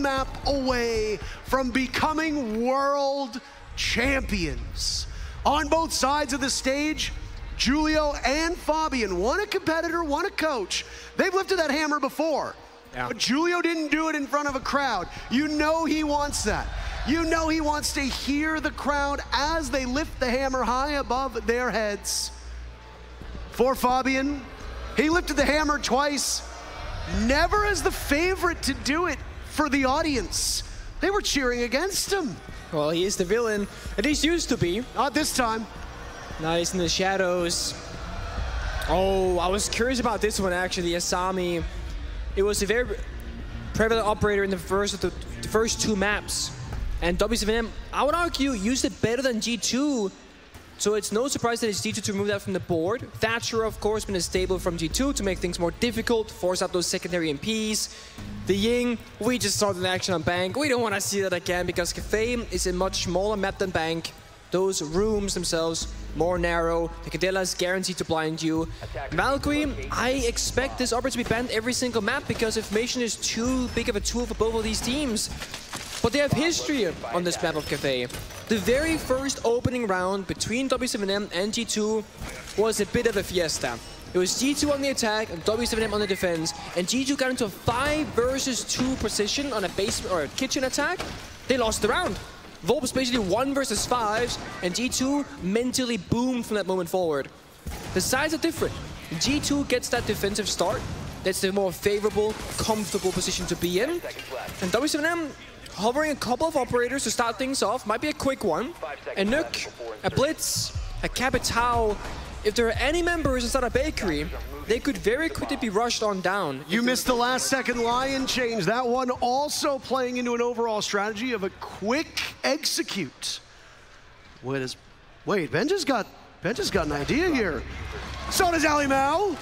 map away from becoming world champions. On both sides of the stage, Julio and Fabian, one a competitor, one a coach. They've lifted that hammer before, but Julio didn't do it in front of a crowd. You know he wants that. You know he wants to hear the crowd as they lift the hammer high above their heads. For Fabian, he lifted the hammer twice, never as the favorite to do it for the audience. They were cheering against him. Well, he is the villain, at least used to be. Not this time. Now he's in the shadows. Oh, I was curious about this one actually, Asami. It was a very prevalent operator in the first two maps. And W7M, I would argue, used it better than G2. So it's no surprise that it's G2 to remove that from the board. Thatcher, of course, been a staple from G2 to make things more difficult, force out those secondary MPs. The Ying, we just saw the action on Bank. We don't want to see that again because Cafe is a much smaller map than Bank. Those rooms themselves, more narrow. The Cadella is guaranteed to blind you. Valkyrie, I expect this operator to be banned every single map because information is too big of a tool for both of these teams. But they have history on this map of Cafe. The very first opening round between W7M and G2 was a bit of a fiesta. It was G2 on the attack and W7M on the defense, and G2 got into a 5 versus 2 position on a basement or a kitchen attack. They lost the round. Volps basically 1 versus 5s, and G2 mentally boomed from that moment forward. The sides are different. G2 gets that defensive start. That's the more favorable, comfortable position to be in. And W7M hovering a couple of operators to start things off. Might be a quick one. A Nuke, a Blitz, a Capitao. If there are any members inside a bakery, they could very quickly be rushed on down. You missed the last second Lion change. That one also playing into an overall strategy of a quick execute. Wait, Benja's got an idea here. So does Ali Mao.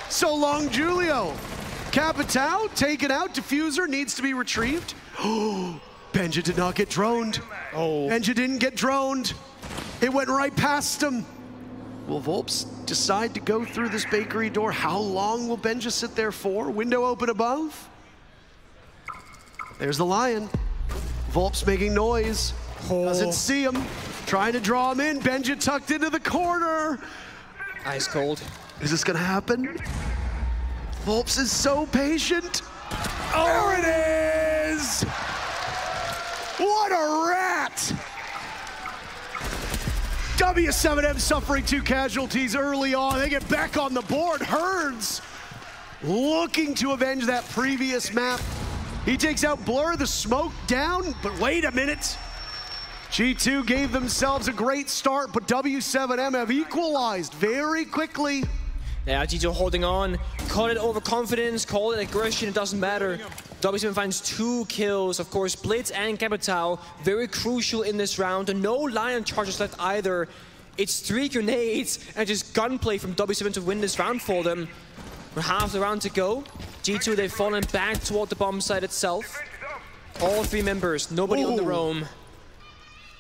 So long, Julio. Capitao taken out. Diffuser needs to be retrieved. Oh, Benja did not get droned. Oh. Benja didn't get droned. It went right past him. Will Volps decide to go through this bakery door? How long will Benja sit there for? Window open above. There's the Lion. Volps making noise. Doesn't see him. Trying to draw him in. Benja tucked into the corner. Ice cold. Is this gonna happen? Volps is so patient. Oh, there it is! What a rat! W7M suffering 2 casualties early on. They get back on the board. Herds looking to avenge that previous map. He takes out Blur, the smoke down, but wait a minute. G2 gave themselves a great start, but W7M have equalized very quickly. Yeah, G2 holding on. Call it overconfidence, call it aggression, it doesn't matter. W7M finds 2 kills, of course, Blitz and Capitao, very crucial in this round. And no Lion charges left either. It's 3 grenades and just gunplay from W7M to win this round for them. We're half the round to go. G2, they've fallen back toward the bomb site itself. All 3 members, nobody on the roam.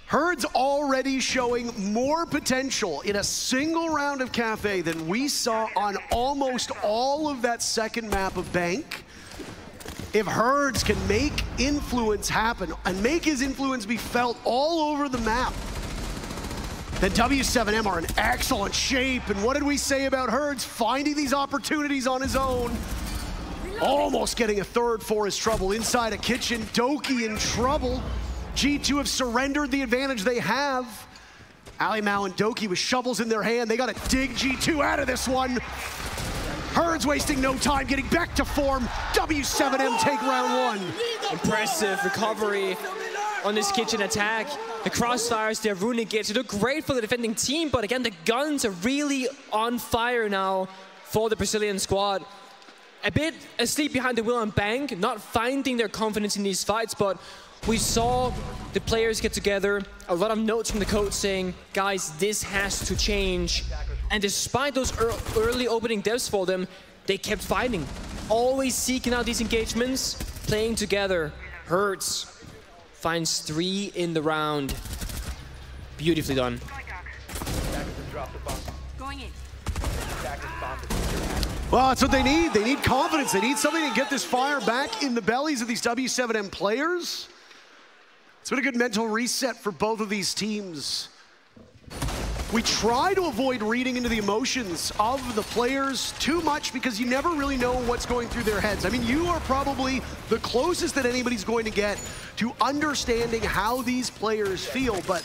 Herd's already showing more potential in a single round of Cafe than we saw on almost all of that second map of Bank. If Herds can make influence happen and make his influence be felt all over the map, then W7M are in excellent shape. And what did we say about Herds? Finding these opportunities on his own. Almost getting a third for his trouble inside a kitchen. Doki in trouble. G2 have surrendered the advantage they have. Ali Mao and Doki with shovels in their hand. They got to dig G2 out of this one. Herds wasting no time, getting back to form. W7M take round 1. Impressive recovery on this kitchen attack. The crossfires, they're ruining it. They look great for the defending team, but again, the guns are really on fire now for the Brazilian squad. A bit asleep behind the wheel on Bank, not finding their confidence in these fights, but we saw the players get together, a lot of notes from the coach saying, guys, this has to change. And despite those early opening deaths for them, they kept fighting. Always seeking out these engagements, playing together. Hertz finds 3 in the round. Beautifully done. Going in. Well, that's what they need. They need confidence. They need something to get this fire back in the bellies of these W7M players. It's been a good mental reset for both of these teams. We try to avoid reading into the emotions of the players too much because you never really know what's going through their heads. I mean, you are probably the closest that anybody's going to get to understanding how these players feel, but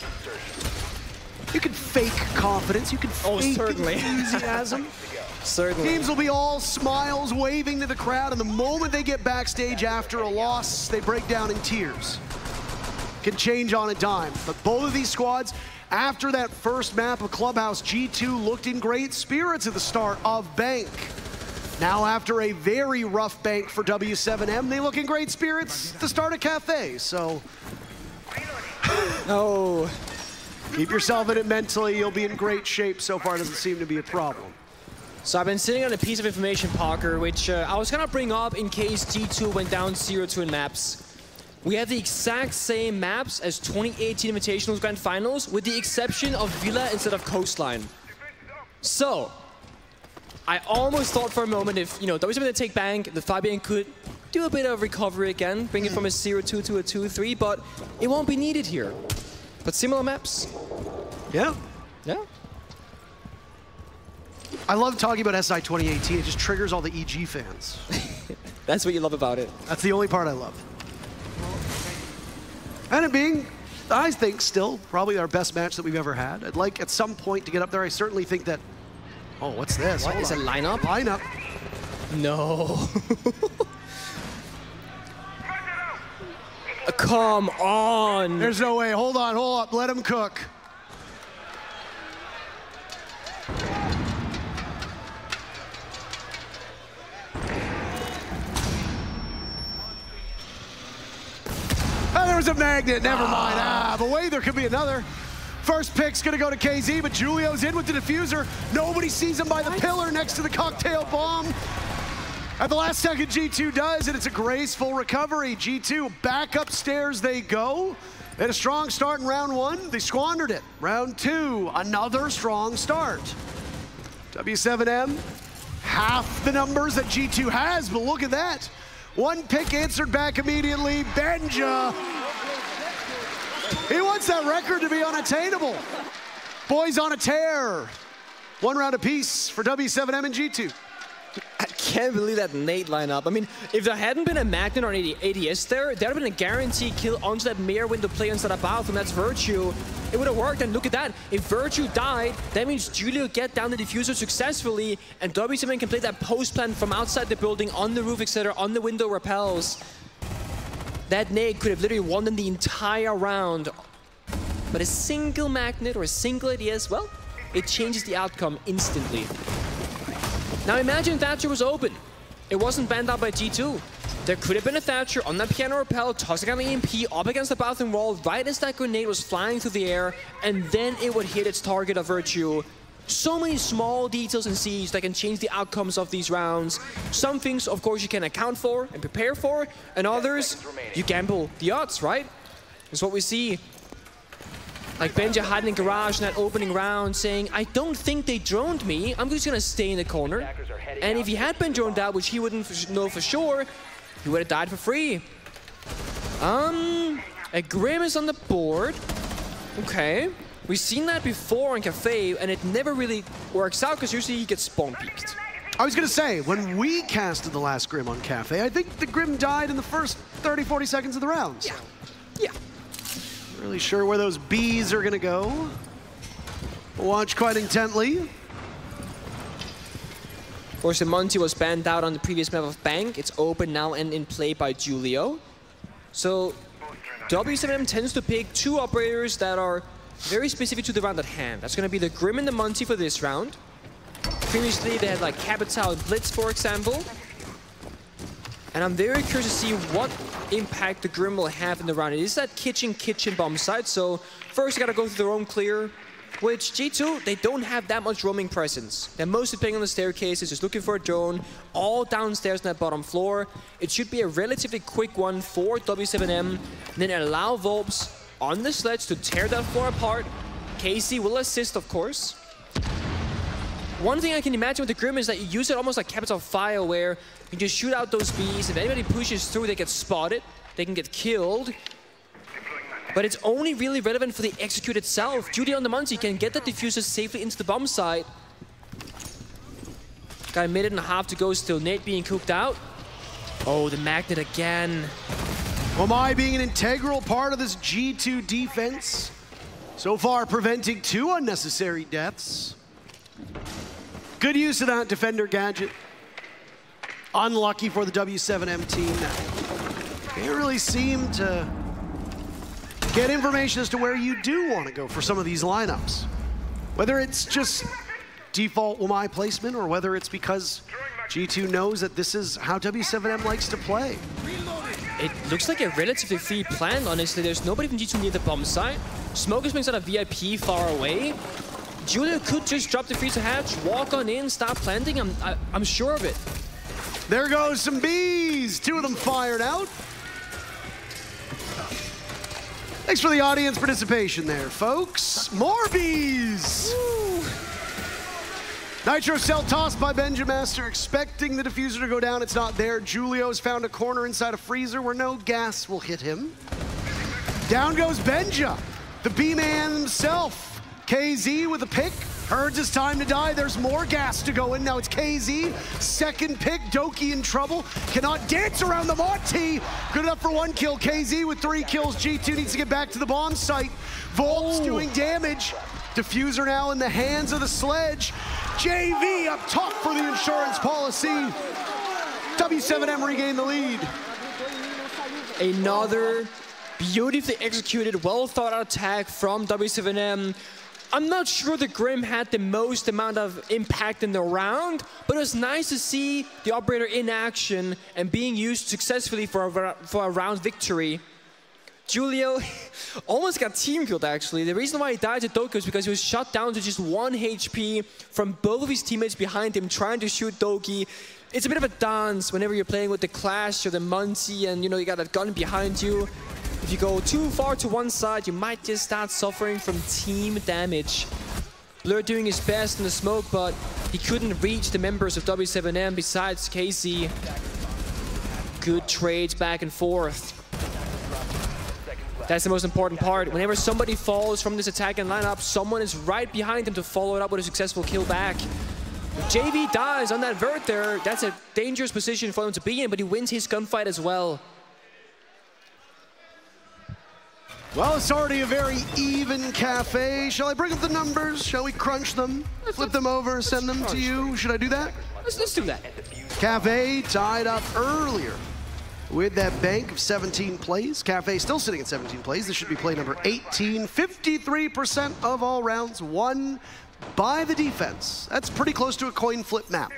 you can fake confidence, you can fake enthusiasm. Certainly. Teams will be all smiles, waving to the crowd, and the moment they get backstage after a loss, they break down in tears. Can change on a dime, but both of these squads, after that first map of Clubhouse, G2 looked in great spirits at the start of Bank. Now after a very rough Bank for W7M, they look in great spirits at the start of Cafe, so... Oh. Keep yourself in it mentally, you'll be in great shape. So far, doesn't seem to be a problem. So I've been sitting on a piece of information, Parker, which I was gonna bring up in case G2 went down 0-2 in maps. We have the exact same maps as 2018 Invitationals Grand Finals, with the exception of Villa instead of Coastline. So, I almost thought for a moment if, you know, W7M to take Bank, the Fabian could do a bit of recovery again, bring it from a 0-2 to a 2-3, but it won't be needed here. But similar maps. Yeah. Yeah. I love talking about SI 2018. It just triggers all the EG fans. That's what you love about it. That's the only part I love. And it being, I think, still probably our best match that we've ever had. I'd like at some point to get up there. I certainly think that... Oh, what's this? What is a lineup? Lineup. No. Come on. There's no way. Hold on, hold up. Let him cook. Oh, there was a magnet. Never mind. But wait, there could be another. First pick's gonna go to KZ, but Julio's in with the diffuser. Nobody sees him by the pillar next to the cocktail bomb. At the last second, G2 does, and it's a graceful recovery. G2 back upstairs they go. They had a strong start in round one. They squandered it. Round two, another strong start. W7M, half the numbers that G2 has, but look at that. One pick answered back immediately. Benja. He wants that record to be unattainable. Boys on a tear. One round apiece for W7M and G2. I can't believe that Nate lineup. I mean, if there hadn't been a magnet on ADS there, there'd have been a guaranteed kill onto that mirror window play inside a bathroom. That's Virtue. It would have worked, and look at that. If Virtue died, that means Julio get down the diffuser successfully, and W7M can play that post plan from outside the building, on the roof, etc., on the window repels. That Nate could have literally won them the entire round. But a single magnet or a single ADS, well, it changes the outcome instantly. Now imagine Thatcher was open. It wasn't banned out by G2. There could have been a Thatcher on that piano rappel, tossing on the EMP up against the bathroom wall right as that grenade was flying through the air, and then it would hit its target of Virtue. So many small details in Siege that can change the outcomes of these rounds. Some things, of course, you can account for and prepare for, and others, you gamble the odds, right? That's what we see. Like Benja hiding in the garage in that opening round saying, I don't think they droned me, I'm just gonna stay in the corner. And if he had been droned out, which he wouldn't know for sure, he would have died for free. A Grim is on the board. Okay. We've seen that before on Cafe, and it never really works out because usually he gets spawn peeked. I was gonna say, when we casted the last Grim on Cafe, I think the Grim died in the first 30, 40 seconds of the round. Yeah. Yeah. Really sure where those bees are gonna go. Watch quite intently. Of course, the Monty was banned out on the previous map of Bank. It's open now and in play by Julio. So W7M tends to pick two operators that are very specific to the round at hand. That's gonna be the Grim and the Monty for this round. Previously, they had like Capital and Blitz, for example. And I'm very curious to see what impact the Grim will have in the round. It is that kitchen bomb site, so first you gotta go through the roam clear, which G2, they don't have that much roaming presence. They're mostly playing on the staircases, just looking for a drone, all downstairs on that bottom floor. It should be a relatively quick one for W7M, and then allow Volps on the sledge to tear that floor apart. KC will assist, of course. One thing I can imagine with the Grim is that you use it almost like Capital Fire, where you just shoot out those bees. If anybody pushes through, they get spotted, they can get killed. But it's only really relevant for the execute itself. Judy on the Monty can get the diffuser safely into the bomb site. Got a minute and a half to go still. Nate being cooked out. Oh, the magnet again. Wamai being an integral part of this G2 defense. So far, preventing 2 unnecessary deaths. Good use of that defender gadget. Unlucky for the W7M team. They really seem to get information as to where you do want to go for some of these lineups. Whether it's just default Wamai placement or whether it's because G2 knows that this is how W7M likes to play. It looks like a relatively free plan, honestly. There's nobody from G2 near the bomb site. Smoke is being sort of VIP far away. Julia could just drop the freezer hatch, walk on in, start planting. I'm sure of it. There goes some bees. 2 of them fired out. Thanks for the audience participation there, folks. More bees. Woo. Nitro cell tossed by Benjamaster, expecting the diffuser to go down. It's not there. Julio's found a corner inside a freezer where no gas will hit him. Down goes Benja, the B-man himself. KZ with a pick. Herds it's time to die. There's more gas to go in. Now it's KZ. Second pick. Doki in trouble. Cannot dance around the Monty. Good enough for 1 kill. KZ with 3 kills. G2 needs to get back to the bomb site. Volt's doing damage. Diffuser now in the hands of the Sledge. JV up top for the insurance policy. W7M regain the lead. Another beautifully executed, well thought out attack from W7M. I'm not sure the Grim had the most amount of impact in the round, but it was nice to see the operator in action and being used successfully for a round victory. Julio almost got team killed, actually. The reason why he died to Doki was because he was shot down to just 1 HP from both of his teammates behind him trying to shoot Doki. It's a bit of a dance whenever you're playing with the Clash or the Muncie and, you know, you got that gun behind you. If you go too far to one side, you might just start suffering from team damage. Blur doing his best in the smoke, but he couldn't reach the members of W7M besides Casey. Good trades back and forth. That's the most important part. Whenever somebody falls from this attack and lineup, someone is right behind them to follow it up with a successful kill back. If JV dies on that vert there, that's a dangerous position for him to be in, but he wins his gunfight as well. Well, it's already a very even cafe. Shall I bring up the numbers? Shall we crunch them? Flip them over, send them to you? Should I do that? Let's do that. Cafe tied up earlier with that bank of 17 plays. Cafe still sitting at 17 plays. This should be play number 18. 53% of all rounds won by the defense. That's pretty close to a coin flip map.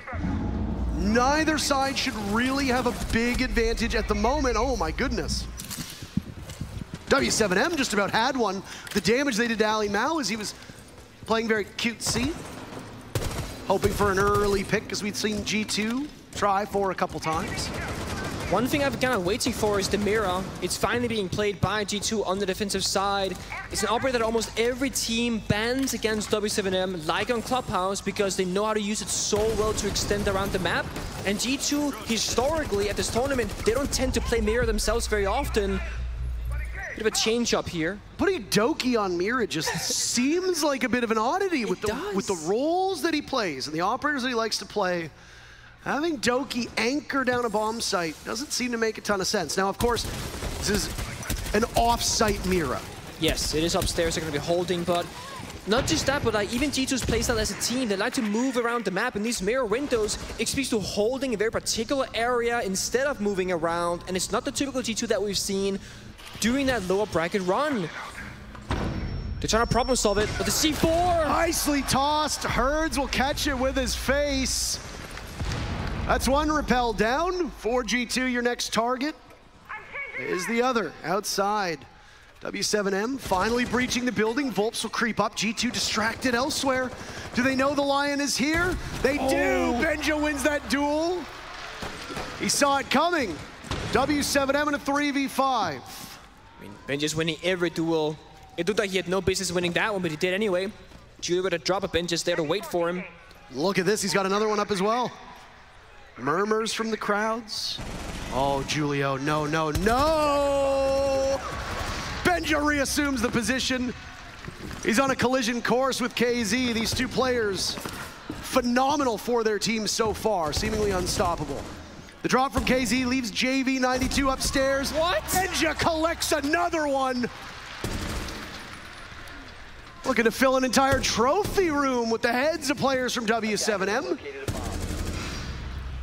Neither side should really have a big advantage at the moment. Oh my goodness. W7M just about had one. The damage they did to Ali Mao as he was playing very cutesy. Hoping for an early pick, because we'd seen G2 try for a couple times. One thing I've been kind of waiting for is the Mira. It's finally being played by G2 on the defensive side. It's an operator that almost every team bans against W7M, like on Clubhouse, because they know how to use it so well to extend around the map. And G2, historically, at this tournament, they don't tend to play Mira themselves very often. Bit of a change up here. Putting Doki on Mira just seems like a bit of an oddity with the roles that he plays and the operators that he likes to play. Having Doki anchor down a bomb site doesn't seem to make a ton of sense. Now, of course, this is an off-site Mira. Yes, it is upstairs. They're going to be holding, but not just that, but like even G2's playstyle as a team, they like to move around the map, and these mirror windows, it speaks to holding a very particular area instead of moving around, and it's not the typical G2 that we've seen doing that lower bracket run. They're trying to problem solve it, but the C4! Nicely tossed. Herds will catch it with his face. That's one rappel down. For G2, your next target is the other outside. W7M finally breaching the building. Volps will creep up. G2 distracted elsewhere. Do they know the Lion is here? They do. Benja wins that duel. He saw it coming. W7M in a 3v5. I mean, Benja's winning every duel. It looked like he had no business winning that one, but he did anyway. Julia with a drop of Benja's there to wait for him. Look at this, he's got another one up as well. Murmurs from the crowds. Oh, Julio, no, no, no! Benja reassumes the position. He's on a collision course with KZ. These two players, phenomenal for their team so far, seemingly unstoppable. The drop from KZ leaves JV92 upstairs. What? Benja collects another one. Looking to fill an entire trophy room with the heads of players from W7M.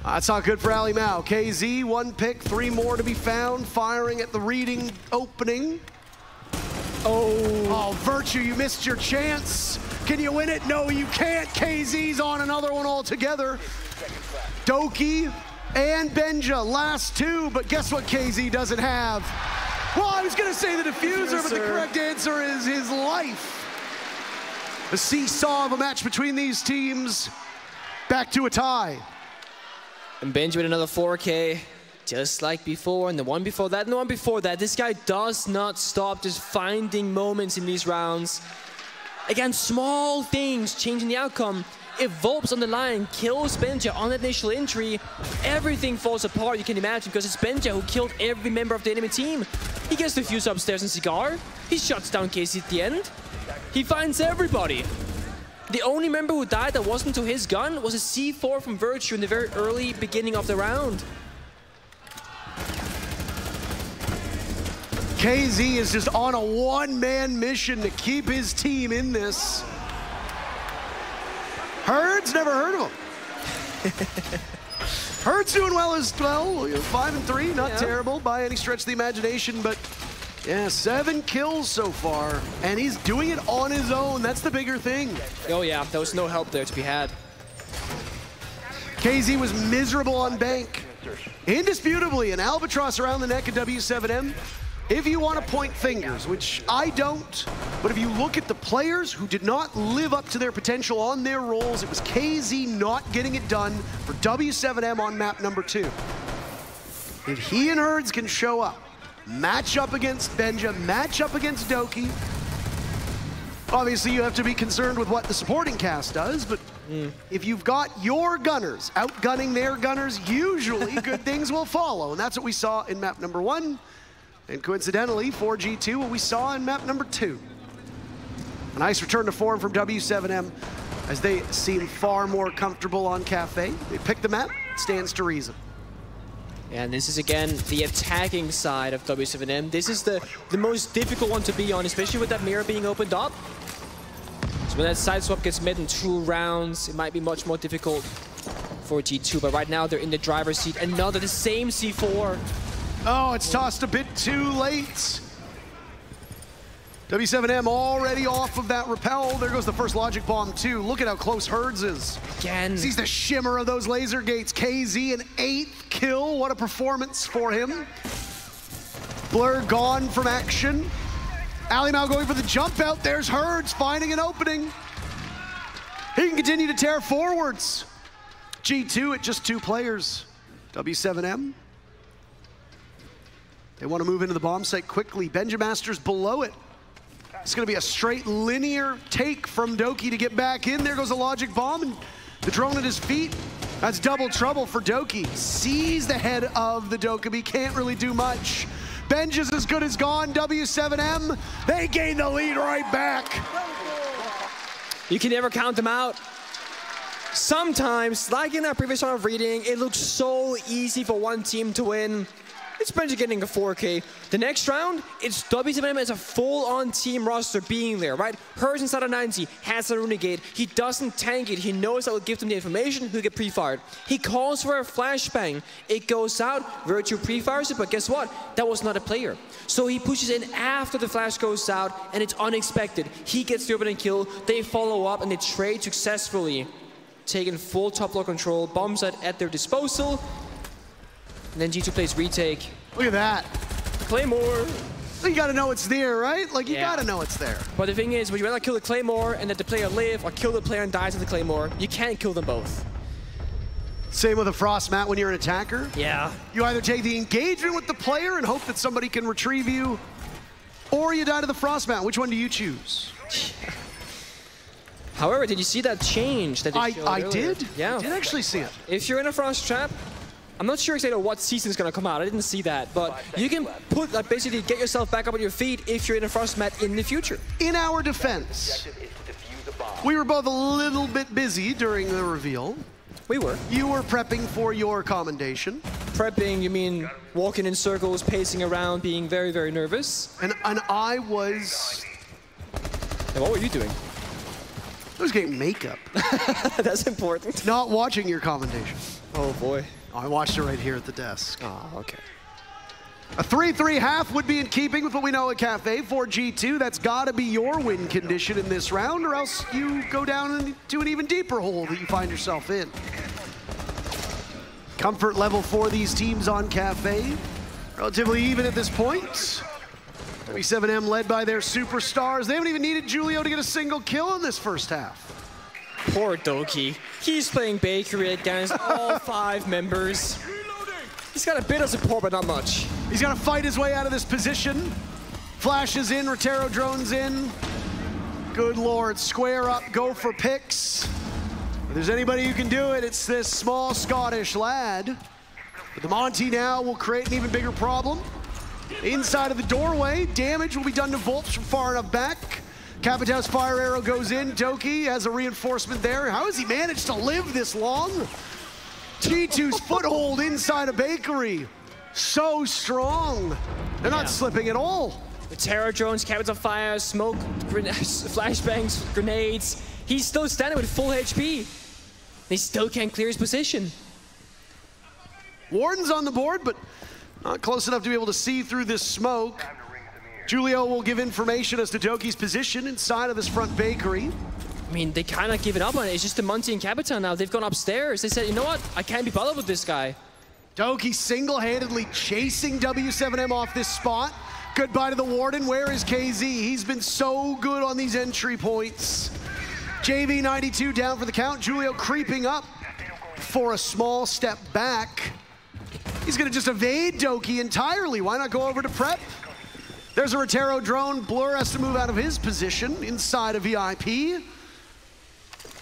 That's not good for Ali Mao. KZ, 1 pick, 3 more to be found, firing at the reading opening. Oh, Virtue, you missed your chance. Can you win it? No, you can't. KZ's on another one altogether. Doki and Benja, last 2, but guess what KZ doesn't have? Well, I was gonna say the diffuser, but the correct answer is his life. The seesaw of a match between these teams, back to a tie. And Benji with another 4K, just like before, and the one before that, and the one before that. This guy does not stop just finding moments in these rounds. Again, small things changing the outcome. If Volp's on the line, kills Benja on that initial entry, everything falls apart, you can imagine, because it's Benja who killed every member of the enemy team. He gets the fuse upstairs in Cigar, he shuts down Casey at the end, he finds everybody. The only member who died that wasn't to his gun was a C4 from Virtue in the very early beginning of the round. KZ is just on a one-man mission to keep his team in this. Herd's never heard of him. Herd's doing well as well, 5 and 3, not terrible by any stretch of the imagination, but yeah, 7 kills so far, and he's doing it on his own. That's the bigger thing. Oh yeah, there was no help there to be had. KZ was miserable on Bank. Indisputably, an albatross around the neck of W7M. If you want to point fingers, which I don't, but if you look at the players who did not live up to their potential on their roles, it was KZ not getting it done for W7M on map number 2. If he and Herds can show up, match up against Benja, match up against Doki, obviously you have to be concerned with what the supporting cast does, but if you've got your gunners outgunning their gunners, usually good things will follow, and that's what we saw in map number 1. And coincidentally, 4G2, what we saw in map number 2. A nice return to form from W7M as they seem far more comfortable on Cafe. They pick the map, stands to reason. And this is, again, the attacking side of W7M. This is the most difficult one to be on, especially with that mirror being opened up. So when that side swap gets made in 2 rounds, it might be much more difficult for G2. But right now, they're in the driver's seat. Another, the same C4. Oh, it's tossed a bit too late. W7M already off of that rappel. There goes the first logic bomb too. Look at how close Herds is. Again. Sees the shimmer of those laser gates. KZ, an 8th kill. What a performance for him. Blur gone from action. Ali Mao going for the jump out. There's Herds finding an opening. He can continue to tear forwards. G2 at just 2 players. W7M. They want to move into the bomb site quickly. Benjamaster's below it. It's going to be a straight linear take from Doki to get back in. There goes a logic bomb and the drone at his feet. That's double trouble for Doki. Sees the head of the Dokkaebi, can't really do much. Benja's as good as gone. W7M, they gain the lead right back. You can never count them out. Sometimes, like in our previous round of reading, it looks so easy for one team to win. It's Benji getting a 4K. The next round, it's W7M as a full-on team roster being there, right? Herds inside of 90, has a renegade. He doesn't tank it. He knows that will give them the information. He'll get pre-fired. He calls for a flashbang. It goes out. Virtue pre-fires it, but guess what? That was not a player. So he pushes in after the flash goes out, and it's unexpected. He gets the opening kill. They follow up, and they trade successfully. Taking full top floor control. Bomb site at their disposal. And then G2 plays retake. Look at that. Claymore. You gotta know it's there, right? Like, you gotta know it's there. But the thing is, would you rather kill the Claymore and let the player live, or kill the player and die to the Claymore? You can't kill them both. Same with a Frost Mat when you're an attacker. Yeah. You either take the engagement with the player and hope that somebody can retrieve you, or you die to the Frost Mat. Which one do you choose? However, did you see that change that they showed I earlier? did. Yeah. I did actually see it. If you're in a frost trap, I'm not sure exactly what season is going to come out. I didn't see that. But you can put, like, basically get yourself back up on your feet if you're in a frost mat in the future. In our defense, we were both a little bit busy during the reveal. We were. You were prepping for your commendation. Prepping, you mean walking in circles, pacing around, being very, very nervous? And I was... And what were you doing? I was getting makeup. That's important. Not watching your commendation. Oh, boy. I watched it right here at the desk. Oh, okay. A 3-3 half would be in keeping with what we know at Cafe for G2. That's got to be your win condition in this round, or else you go down into an even deeper hole that you find yourself in. Comfort level for these teams on Cafe, relatively even at this point. W7M led by their superstars. They haven't even needed Julio to get a single kill in this first half. Poor Doki. He's playing Bakery against all 5 members. He's got a bit of support, but not much. He's got to fight his way out of this position. Flashes in, Rotero drones in. Good Lord, square up, go for picks. If there's anybody who can do it, it's this small Scottish lad. But the Monty now will create an even bigger problem. Inside of the doorway, damage will be done to Volps from far enough back. Capitão's fire arrow goes in. Doki has a reinforcement there. How has he managed to live this long? G2's foothold inside a Bakery. So strong. They're not slipping at all. The terror drones, Capitão's fire, smoke, flashbangs, grenades. He's still standing with full HP. They still can't clear his position. Warden's on the board, but not close enough to be able to see through this smoke. Julio will give information as to Doki's position inside of this front Bakery. I mean, they kind of given up on it. It's just the Monty and Capitão now. They've gone upstairs. They said, you know what? I can't be bothered with this guy. Doki single-handedly chasing W7M off this spot. Goodbye to the Warden. Where is KZ? He's been so good on these entry points. JV92 down for the count. Julio creeping up for a small step back. He's going to just evade Doki entirely. Why not go over to prep? There's a Rotero drone. Blur has to move out of his position inside of VIP.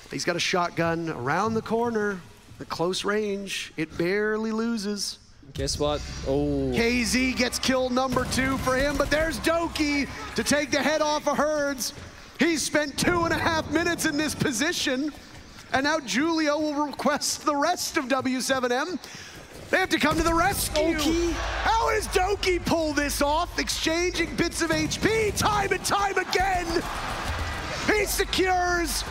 He's got a shotgun around the corner at close range. It barely loses. Guess what? Oh. KZ gets kill number 2 for him, but there's Doki to take the head off of Herds. He's spent 2.5 minutes in this position, and now Julio will request the rest of W7M. They have to come to the rescue. Doki. How does Doki pull this off? Exchanging bits of HP time and time again. He secures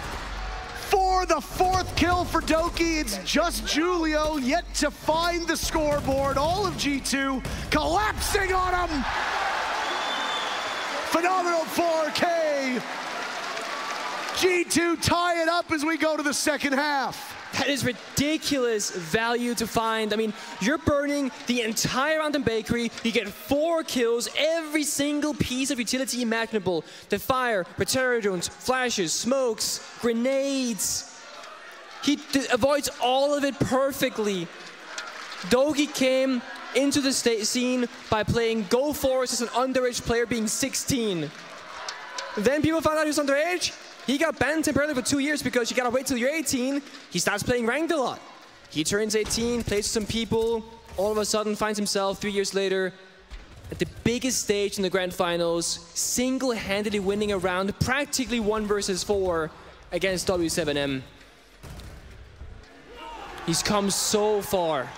for the 4th kill for Doki. It's just Julio yet to find the scoreboard. All of G2 collapsing on him. Phenomenal 4K. G2 tie it up as we go to the second half. That is ridiculous value to find. I mean, you're burning the entire round in Bakery. You get 4 kills, every single piece of utility imaginable. The fire, Rotero drones, flashes, smokes, grenades. He avoids all of it perfectly. Doki came into the scene by playing Go Forest as an underage player being 16. Then people found out he was underage. He got banned temporarily for 2 years because you gotta wait till you're 18. He starts playing ranked a lot. He turns 18, plays with some people, all of a sudden finds himself 3 years later at the biggest stage in the grand finals, single-handedly winning a round, practically 1 versus 4 against W7M. He's come so far.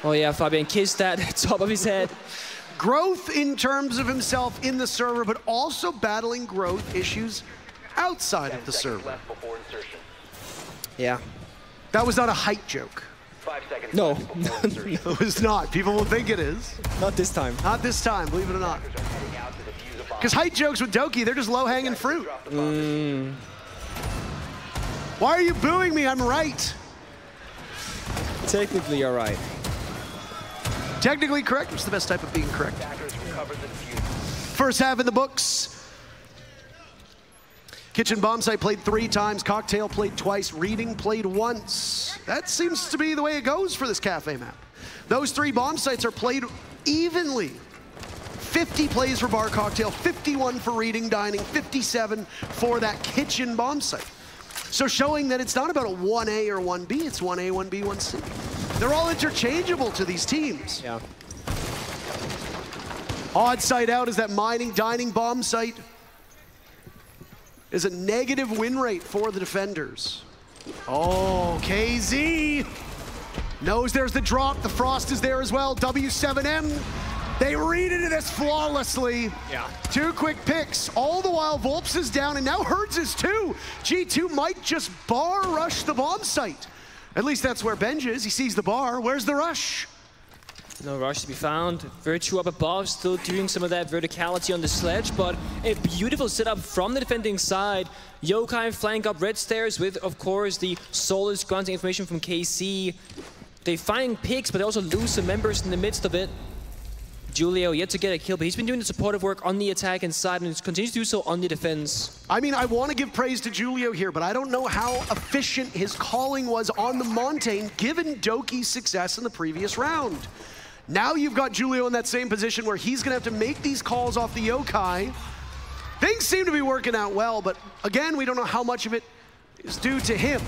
Oh yeah, Fabian kissed that top of his head. Growth in terms of himself in the server, but also battling growth issues outside of the server. Yeah. That was not a height joke. 5 seconds. No. It was not. People will think it is. Not this time. Not this time, believe it or not. Because height jokes with Doki, they're just low-hanging fruit. Why are you booing me? I'm right. Technically, you're right. Technically correct. What's the best type of being correct? First half in the books. Kitchen Bomb Site played 3 times. Cocktail played twice. Reading played once. That seems to be the way it goes for this cafe map. Those 3 bomb sites are played evenly 50 plays for Bar Cocktail, 51 for Reading Dining, 57 for that kitchen bomb site. So showing that it's not about a 1A or 1B, it's 1A, 1B, 1C. They're all interchangeable to these teams. Yeah. Odd site out is that mining, dining bomb site. Is a negative win rate for the defenders. Oh, KZ knows there's the drop. The frost is there as well. W7M, they read into this flawlessly. Yeah. 2 quick picks. All the while, Volps is down, and now Herds is too. G2 might just bar rush the bomb site. At least that's where Benj is. He sees the bar. Where's the rush? No rush to be found. Virtue up above, still doing some of that verticality on the sledge, but a beautiful setup from the defending side. Yokai flank up red stairs with, of course, the Solus granting information from KC. They find picks, but they also lose some members in the midst of it. Julio yet to get a kill, but he's been doing the supportive work on the attack inside and continues to do so on the defense. I mean, I want to give praise to Julio here, but I don't know how efficient his calling was on the Montaigne given Doki's success in the previous round. Now you've got Julio in that same position where he's going to have to make these calls off the Yokai. Things seem to be working out well, but again, we don't know how much of it is due to him.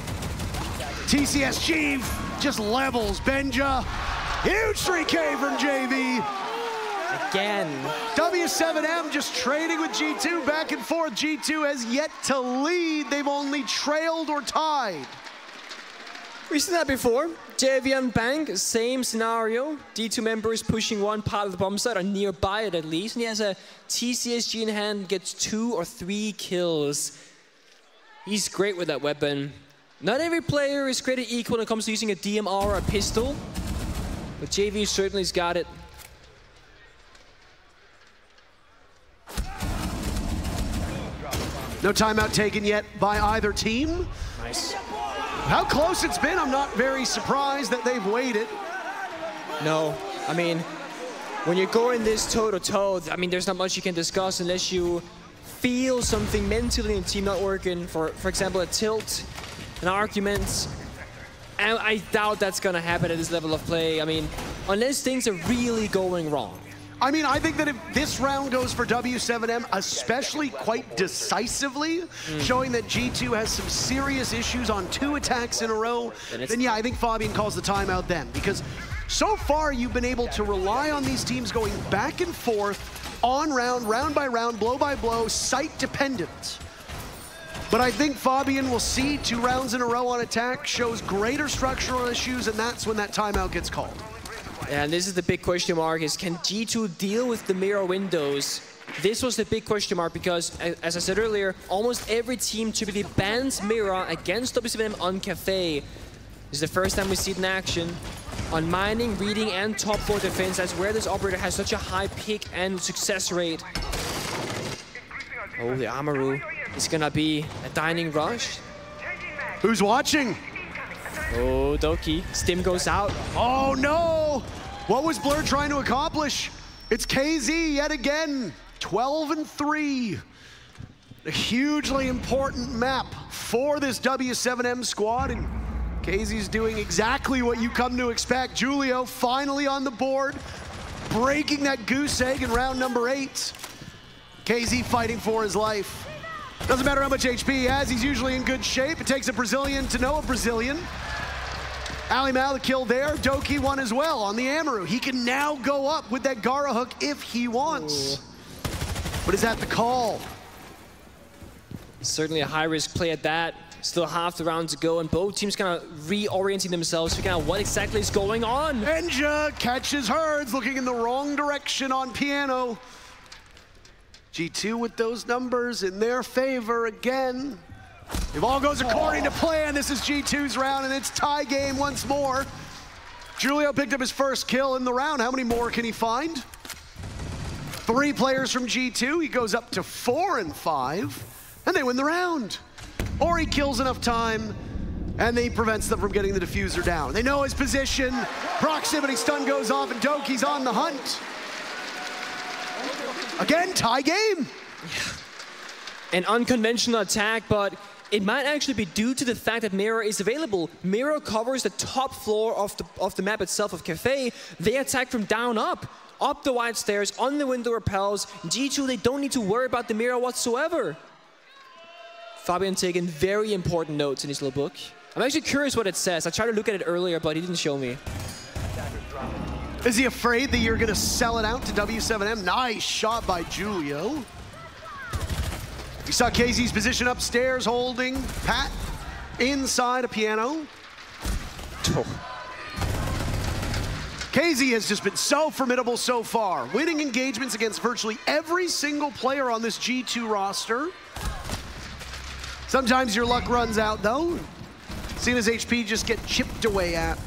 TCSG just levels Benja. Huge 3K from JV. Again. W7M just trading with G2 back and forth. G2 has yet to lead. They've only trailed or tied. We've seen that before. JV and Bank, same scenario. D2 members pushing one part of the bomb site or nearby it at least. And he has a TCSG in hand, gets 2 or 3 kills. He's great with that weapon. Not every player is created equal when it comes to using a DMR or a pistol. But JV certainly's got it. No timeout taken yet by either team. Nice. How close it's been, I'm not very surprised that they've waited. No, I mean, when you're going this toe-to-toe, I mean, there's not much you can discuss unless you feel something mentally in the team not working. For example, a tilt, an argument. And I doubt that's going to happen at this level of play. I mean, unless things are really going wrong. I mean, I think that if this round goes for W7M, especially quite decisively, showing that G2 has some serious issues on 2 attacks in a row, then yeah, I think Fabian calls the timeout then. Because so far, you've been able to rely on these teams going back and forth, on round by round, blow by blow, site dependent. But I think Fabian will see 2 rounds in a row on attack, shows greater structural issues, and that's when that timeout gets called. And this is the big question mark, is can G2 deal with the mirror windows? This was the big question mark because, as I said earlier, almost every team typically bans mirror against W7M on Cafe. This is the first time we see it in action. On mining, reading, and top floor defense, that's where this operator has such a high pick and success rate. Oh, the Amaru is gonna be a dining rush. Who's watching? Oh, Doki. Stim goes out. Oh no! What was Blur trying to accomplish? It's KZ yet again. 12-3. A hugely important map for this W7M squad, and KZ's doing exactly what you come to expect. Julio finally on the board, breaking that goose egg in round number 8. KZ fighting for his life. Doesn't matter how much HP he has, he's usually in good shape. It takes a Brazilian to know a Brazilian. Ali Mal the kill there, Doki won as well on the Amaru. He can now go up with that Gara hook if he wants. Ooh. But is that the call? Certainly a high-risk play at that. Still half the round to go, and both teams kind of reorienting themselves, figuring out what exactly is going on. Benja catches Herds, looking in the wrong direction on Piano. G2 with those numbers in their favor again. If all goes according to plan, this is G2's round, and it's tie game once more. Julio picked up his first kill in the round. How many more can he find? 3 players from G2. He goes up to 4 and 5, and they win the round. Or he kills enough time, and he prevents them from getting the diffuser down. They know his position. Proximity stun goes off, and Doki's on the hunt. Again, tie game. An unconventional attack, but it might actually be due to the fact that Mirror is available. Mirror covers the top floor of the map itself of Cafe. They attack from down up. up the wide stairs, on the window repels. G2, they don't need to worry about the mirror whatsoever. Fabian taking very important notes in his little book. I'm actually curious what it says. I tried to look at it earlier, but he didn't show me. Is he afraid that you're going to sell it out to W7M? Nice shot by Julio. We saw KZ's position upstairs holding Pat inside a piano. KZ has just been so formidable so far, winning engagements against virtually every single player on this G2 roster. Sometimes your luck runs out though. Seeing his HP just get chipped away at.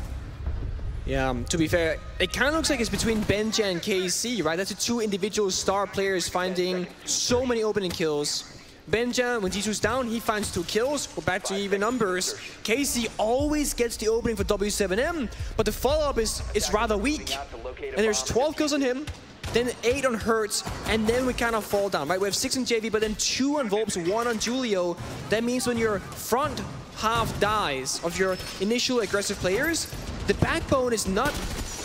Yeah, to be fair, it kind of looks like it's between Benja and KC, right? That's the two individual star players finding so many opening kills. Benja, when G2's down, he finds 2 kills. We're back to even numbers. KC always gets the opening for W7M, but the follow-up is rather weak. And there's 12 kills on him, then 8 on Hertz, and then we kind of fall down, right? We have 6 on JV, but then 2 on Volps, 1 on Julio. That means when your front half dies of your initial aggressive players, the backbone is not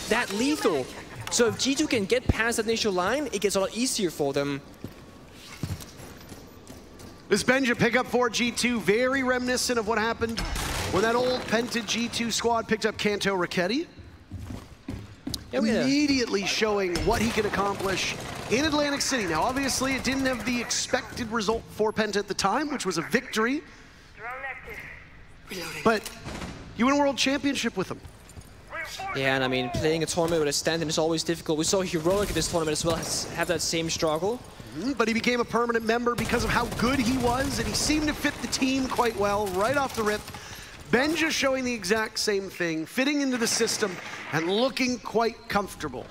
that lethal. So if G2 can get past that initial line, it gets a lot easier for them. This Benja pickup for G2, very reminiscent of what happened when that old Penta G2 squad picked up Kanto Raketti. Yeah, immediately showing what he can accomplish in Atlantic City. Now, obviously, it didn't have the expected result for Penta at the time, which was a victory. But you win a world championship with him. Yeah, and I mean, playing a tournament with a stand-in is always difficult. We saw Heroic at this tournament as well have that same struggle. But he became a permanent member because of how good he was, and he seemed to fit the team quite well right off the rip. Benja showing the exact same thing, fitting into the system, and looking quite comfortable.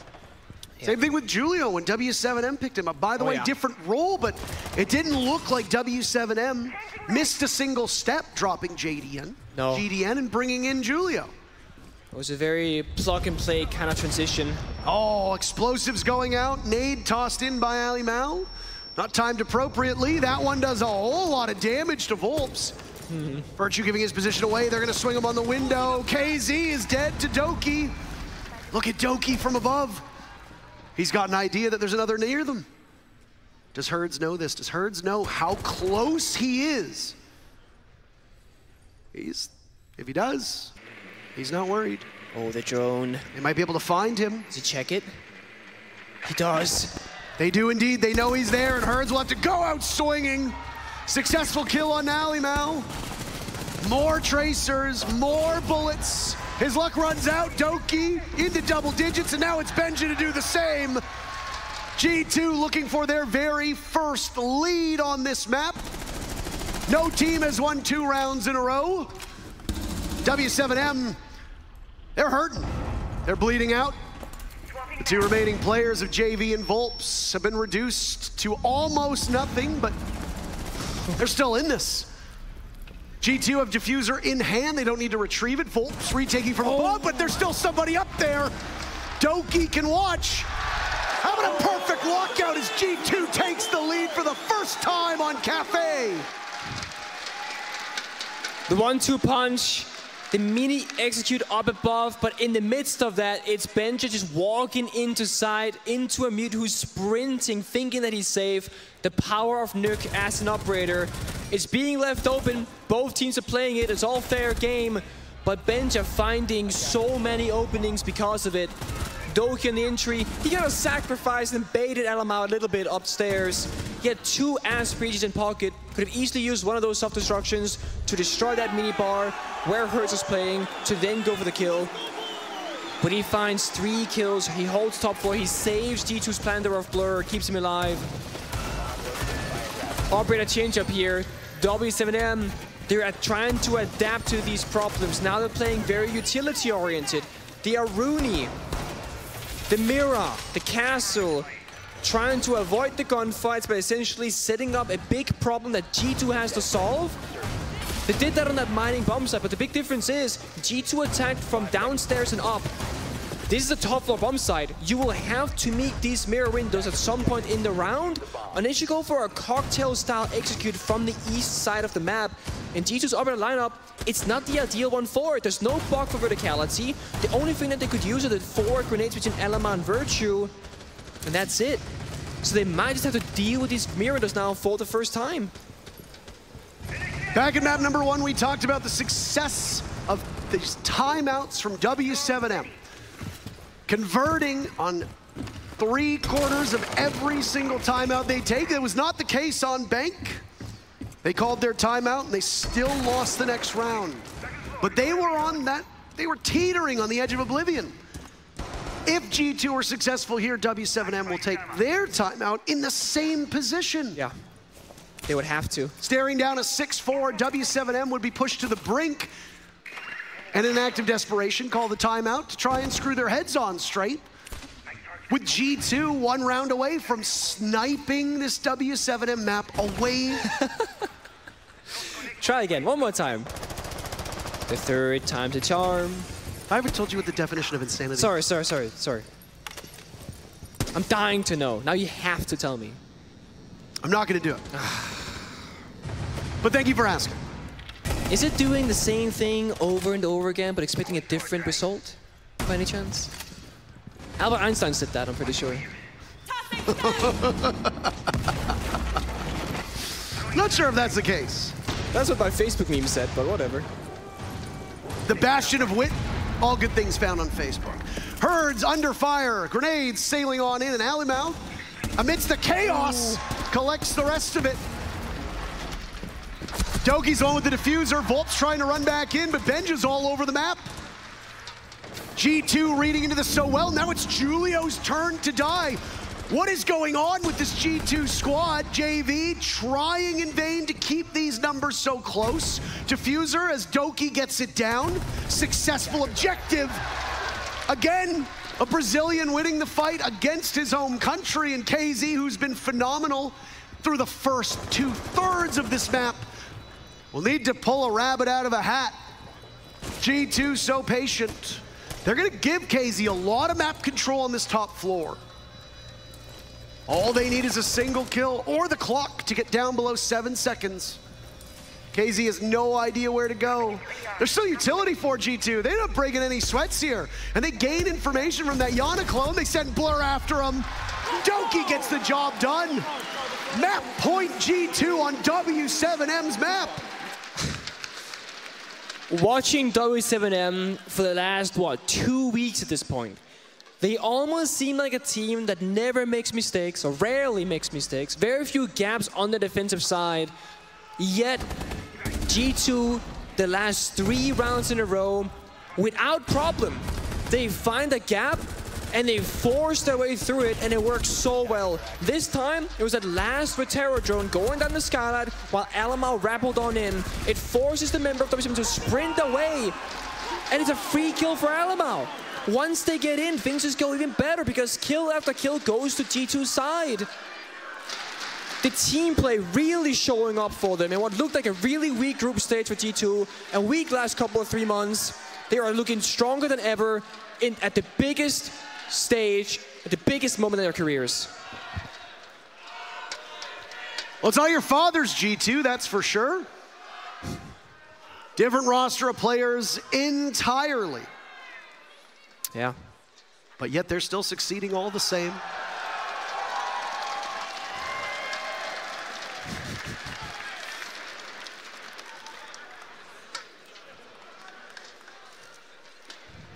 Yeah. Same thing with Julio when W7M picked him up. By the way, different role, but it didn't look like W7M missed a single step dropping GDN and bringing in Julio. It was a very plug-and-play kind of transition. Oh, explosives going out. Nade tossed in by Ali Mao. Not timed appropriately. That one does a whole lot of damage to Volps. Virtue giving his position away. They're going to swing him on the window. KZ is dead to Doki. Look at Doki from above. He's got an idea that there's another near them. Does Herds know this? Does Herds know how close he is? If he does, he's not worried. Oh, the drone. They might be able to find him. Does he check it? He does. They do indeed. They know he's there, and Herds will have to go out swinging. Successful kill on Alimau. More tracers, more bullets. His luck runs out. Doki into double digits, and now it's Benja to do the same. G2 looking for their very first lead on this map. No team has won 2 rounds in a row. W7M, they're hurting. They're bleeding out. The 2 remaining players of JV and Volps have been reduced to almost nothing, but they're still in this. G2 have Diffuser in hand. They don't need to retrieve it. Volps retaking from above, but there's still somebody up there. Doki can watch. How about a perfect lockout as G2 takes the lead for the first time on Cafe? The 1-2 punch. The mini execute up above, but in the midst of that, it's Benja just walking into side, into a mute who's sprinting, thinking that he's safe. The power of Nuke as an operator is being left open. Both teams are playing it. It's all fair game, but Benja finding so many openings because of it. Doki on the entry, he kind of sacrificed and baited Alamau a little bit upstairs. He had 2 ass breaches in pocket. Could have easily used one of those self-destructions to destroy that minibar where Hertz is playing to then go for the kill. But he finds 3 kills. He holds top 4. He saves G2's Planter of Blur, keeps him alive. Operator change up here. W7M, they're trying to adapt to these problems. Now they're playing very utility-oriented. They are Rooney, the Mirror, the Castle, trying to avoid the gunfights by essentially setting up a big problem that G2 has to solve. They did that on that mining bomb site, but the big difference is G2 attacked from downstairs and up. This is a top floor bomb site. You will have to meet these mirror windows at some point in the round, unless you go for a cocktail style execute from the east side of the map. In G2's operator lineup, it's not the ideal one for it. There's no block for verticality. The only thing that they could use are the 4 grenades between Elema and Virtue. and that's it. So they might just have to deal with these Mirandas now for the first time. Back in map number 1, we talked about the success of these timeouts from W7M. Converting on 3/4 of every single timeout they take. That was not the case on Bank. They called their timeout and they still lost the next round. But they were on that, they were teetering on the edge of oblivion. If G2 are successful here, W7M will take their timeout in the same position. Yeah, they would have to. Staring down a 6-4, W7M would be pushed to the brink and in an act of desperation call the timeout to try and screw their heads on straight. With G2 1 round away from sniping this W7M map away. Try again, one more time. The third time's a charm. I ever told you what the definition of insanity? Sorry. I'm dying to know. Now you have to tell me. I'm not gonna do it. But thank you for asking. Is it doing the same thing over and over again, but expecting a different result, by any chance? Albert Einstein said that, I'm pretty sure. Not sure if that's the case. That's what my Facebook meme said, but whatever. The bastion of wit, all good things found on Facebook. Herds under fire, grenades sailing on in, and Alimouth, amidst the chaos, collects the rest of it. Doki's on with the diffuser, Volp's trying to run back in, but Benja's all over the map. G2 reading into this so well, now it's Julio's turn to die. What is going on with this G2 squad? JV trying in vain to keep these numbers so close. Diffuser as Doki gets it down. Successful objective. Again, a Brazilian winning the fight against his home country, and KZ, who's been phenomenal through the first 2/3 of this map, will need to pull a rabbit out of a hat. G2 so patient. They're gonna give KZ a lot of map control on this top floor. All they need is a single kill or the clock to get down below 7 seconds. KZ has no idea where to go. There's still utility for G2. They're not breaking any sweats here. And they gain information from that Yana clone. They send Blur after him. Doki gets the job done. Map point G2 on W7M's map. Watching W7M for the last, 2 weeks at this point, they almost seem like a team that never makes mistakes, or rarely makes mistakes. Very few gaps on the defensive side. Yet, G2, the last 3 rounds in a row, without problem, they find a gap and they force their way through it, and it works so well. This time, it was that last Terror drone going down the skylight while Alamau rappelled on in. It forces the member of W7M to sprint away, and it's a free kill for Alamau. Once they get in, things just go even better because kill after kill goes to G2's side. The team play really showing up for them in what looked like a really weak group stage for G2, a weak last couple of 3 months. They are looking stronger than ever at the biggest stage, at the biggest moment in their careers. Well, it's all your father's G2, that's for sure. Different roster of players entirely. Yeah. But yet they're still succeeding all the same.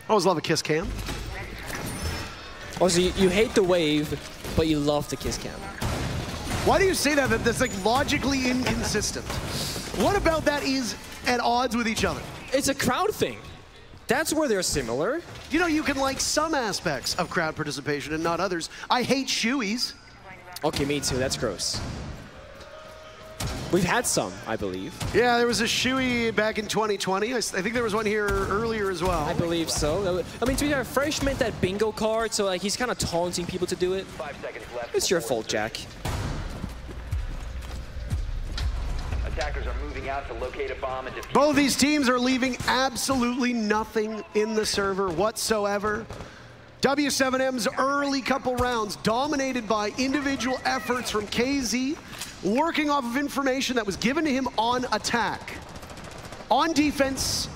I always love a kiss cam. Also, you hate the wave, but you love the kiss cam. Why do you say that? That's like logically inconsistent. What about that is at odds with each other? It's a crowd thing. That's where they're similar. You know, you can like some aspects of crowd participation and not others. I hate shoeies. Okay, me too. That's gross. We've had some, I believe. Yeah, there was a shoey back in 2020. I think there was one here earlier as well. I believe so. I mean, to be fair, Fresh meant that bingo card, so like he's kind of taunting people to do it. 5 seconds left. It's your fault, Jack. Attackers are moving out to locate a bomb and defuse. Both these teams are leaving absolutely nothing in the server whatsoever. W7M's early couple rounds dominated by individual efforts from KZ, working off of information that was given to him on attack. On defense,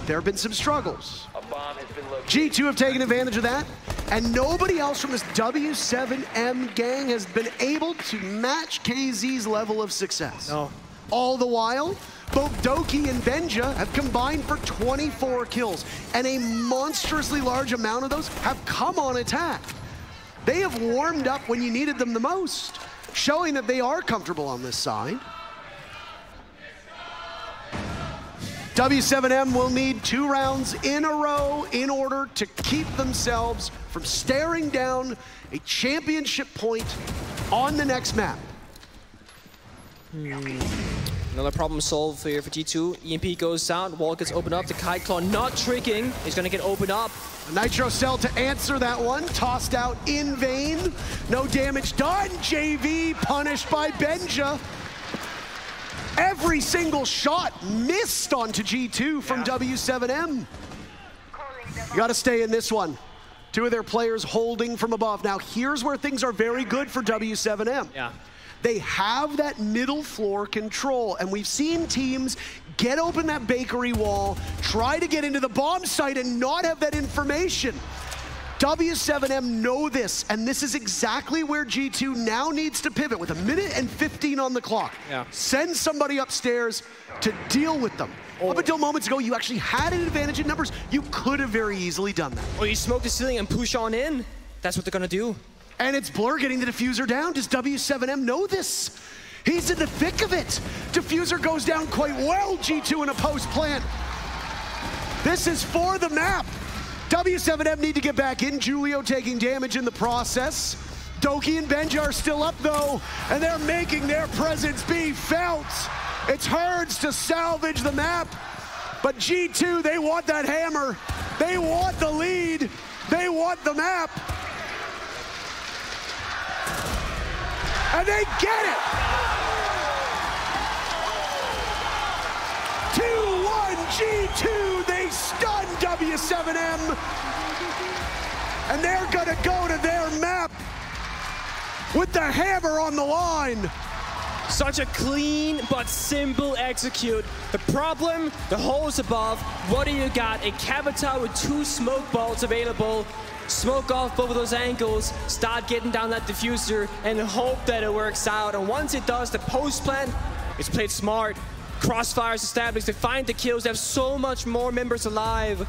there have been some struggles. A bomb has been located. G2 have taken advantage of that, And nobody else from this W7M gang has been able to match KZ's level of success. No. All the while, both Doki and Benja have combined for 24 kills, and a monstrously large amount of those have come on attack. They have warmed up when you needed them the most, showing that they are comfortable on this side. W7M will need 2 rounds in a row in order to keep themselves from staring down a championship point on the next map. Another problem solved here for G2. EMP goes down, wall gets opened up, the Kite Claw not tricking, is gonna get opened up. Nitro Cell to answer that one, tossed out in vain. No damage done, JV punished by Benja. Every single shot missed onto G2 from W7M. You gotta stay in this one. 2 of their players holding from above. Now here's where things are very good for W7M. Yeah. They have that middle floor control, and we've seen teams get open that bakery wall, try to get into the bomb site and not have that information. W7M know this, and this is exactly where G2 now needs to pivot with 1 minute and 15 on the clock. Yeah. Send somebody upstairs to deal with them. Up until moments ago, you actually had an advantage in numbers. You could have very easily done that. Or you smoke the ceiling and push on in. That's what they're gonna do. And it's Blur getting the diffuser down. Does W7M know this? He's in the thick of it. Diffuser goes down quite well, G2 in a post plant. This is for the map. W7M need to get back in. Julio taking damage in the process. Doki and Benja are still up though, and they're making their presence be felt. It's Herds to salvage the map, but G2, they want that hammer. They want the lead. They want the map. And they get it! 2-1 G2, they stun W7M. And they're gonna go to their map with the hammer on the line. Such a clean but simple execute. The problem, the holes above. What do you got? A Cavatar with 2 smoke bolts available. Smoke off both of those angles, start getting down that diffuser, and hope that it works out. And once it does, the post plan is played smart. Crossfires established, they find the kills, they have so much more members alive.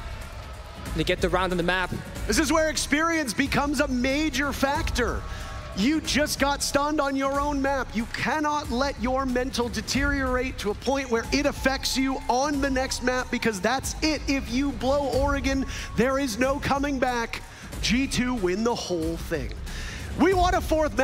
They get the round on the map. This is where experience becomes a major factor. You just got stunned on your own map. You cannot let your mental deteriorate to a point where it affects you on the next map, because that's it. If you blow Oregon, there is no coming back. G2 win the whole thing. We want a 4th map.